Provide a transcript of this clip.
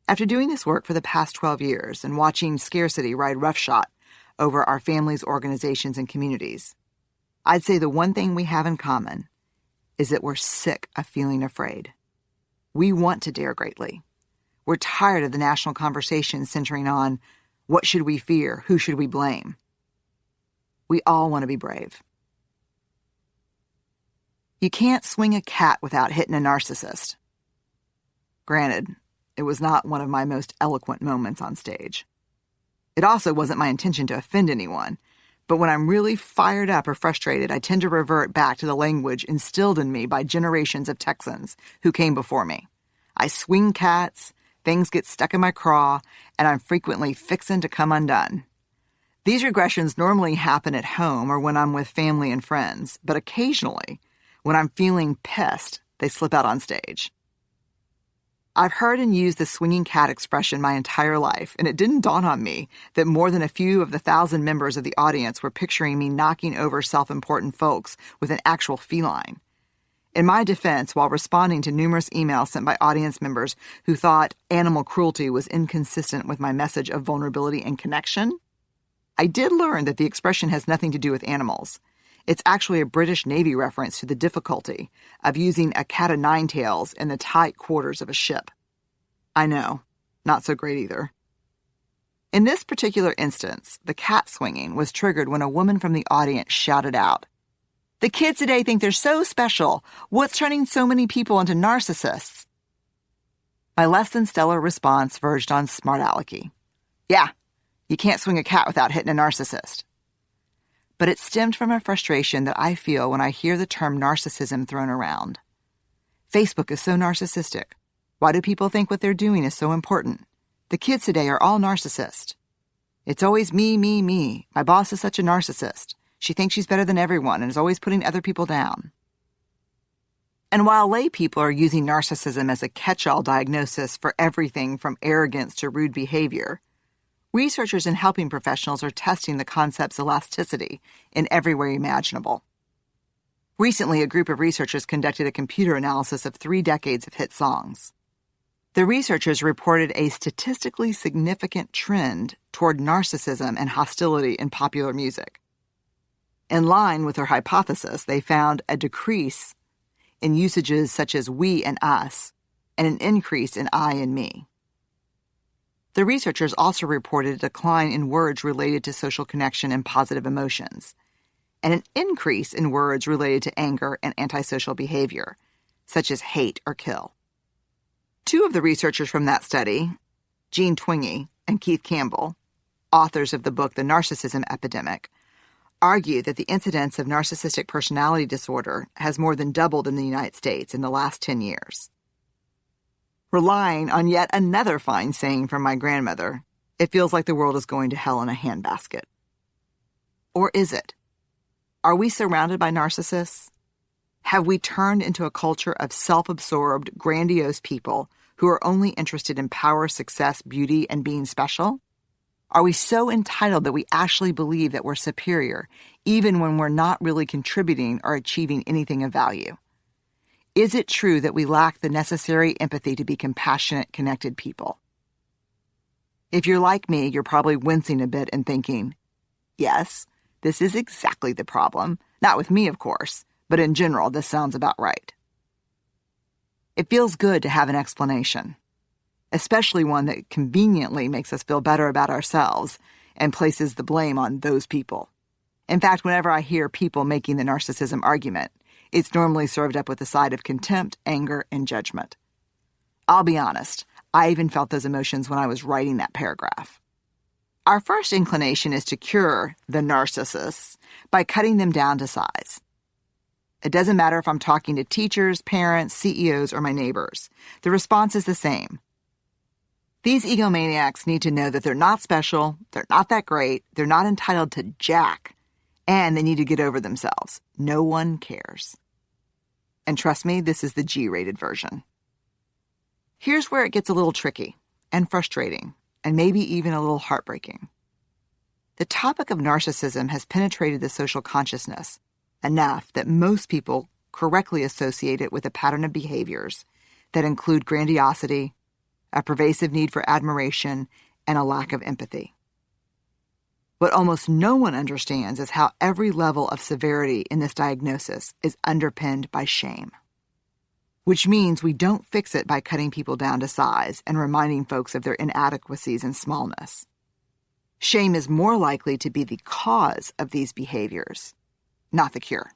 After doing this work for the past 12 years and watching scarcity ride roughshod over our families, organizations, and communities, I'd say the one thing we have in common is that we're sick of feeling afraid. We want to dare greatly. We're tired of the national conversation centering on what should we fear, who should we blame. We all want to be brave. You can't swing a cat without hitting a narcissist. Granted, it was not one of my most eloquent moments on stage. It also wasn't my intention to offend anyone, but when I'm really fired up or frustrated, I tend to revert back to the language instilled in me by generations of Texans who came before me. I swing cats, things get stuck in my craw, and I'm frequently fixin' to come undone. These regressions normally happen at home or when I'm with family and friends, but occasionally, when I'm feeling pissed, they slip out on stage. I've heard and used the swinging cat expression my entire life, and it didn't dawn on me that more than a few of the 1,000 members of the audience were picturing me knocking over self-important folks with an actual feline. In my defense, while responding to numerous emails sent by audience members who thought animal cruelty was inconsistent with my message of vulnerability and connection, I did learn that the expression has nothing to do with animals. It's actually a British Navy reference to the difficulty of using a cat o' nine tails in the tight quarters of a ship. I know, not so great either. In this particular instance, the cat swinging was triggered when a woman from the audience shouted out, "The kids today think they're so special. What's turning so many people into narcissists?" My less than stellar response verged on smart alecky. Yeah, you can't swing a cat without hitting a narcissist. But it stemmed from a frustration that I feel when I hear the term narcissism thrown around. Facebook is so narcissistic. Why do people think what they're doing is so important? The kids today are all narcissists. It's always me, me, me. My boss is such a narcissist. She thinks she's better than everyone and is always putting other people down. And while lay people are using narcissism as a catch-all diagnosis for everything from arrogance to rude behavior, researchers and helping professionals are testing the concept's elasticity in every way imaginable. Recently, a group of researchers conducted a computer analysis of 3 decades of hit songs. The researchers reported a statistically significant trend toward narcissism and hostility in popular music. In line with their hypothesis, they found a decrease in usages such as we and us, and an increase in I and me. The researchers also reported a decline in words related to social connection and positive emotions, and an increase in words related to anger and antisocial behavior, such as hate or kill. 2 of the researchers from that study, Jean Twenge and Keith Campbell, authors of the book The Narcissism Epidemic, argue that the incidence of narcissistic personality disorder has more than doubled in the United States in the last 10 years. Relying on yet another fine saying from my grandmother, it feels like the world is going to hell in a handbasket. Or is it? Are we surrounded by narcissists? Have we turned into a culture of self-absorbed, grandiose people who are only interested in power, success, beauty, and being special? Are we so entitled that we actually believe that we're superior, even when we're not really contributing or achieving anything of value? Is it true that we lack the necessary empathy to be compassionate, connected people? If you're like me, you're probably wincing a bit and thinking, yes, this is exactly the problem. Not with me, of course, but in general, this sounds about right. It feels good to have an explanation, especially one that conveniently makes us feel better about ourselves and places the blame on those people. In fact, whenever I hear people making the narcissism argument, it's normally served up with a side of contempt, anger, and judgment. I'll be honest, I even felt those emotions when I was writing that paragraph. Our first inclination is to cure the narcissists by cutting them down to size. It doesn't matter if I'm talking to teachers, parents, CEOs, or my neighbors. The response is the same. These egomaniacs need to know that they're not special, they're not that great, they're not entitled to jack, and they need to get over themselves. No one cares. And trust me, this is the G-rated version. Here's where it gets a little tricky and frustrating, and maybe even a little heartbreaking. The topic of narcissism has penetrated the social consciousness enough that most people correctly associate it with a pattern of behaviors that include grandiosity, a pervasive need for admiration, and a lack of empathy. What almost no one understands is how every level of severity in this diagnosis is underpinned by shame. Which means we don't fix it by cutting people down to size and reminding folks of their inadequacies and smallness. Shame is more likely to be the cause of these behaviors, not the cure.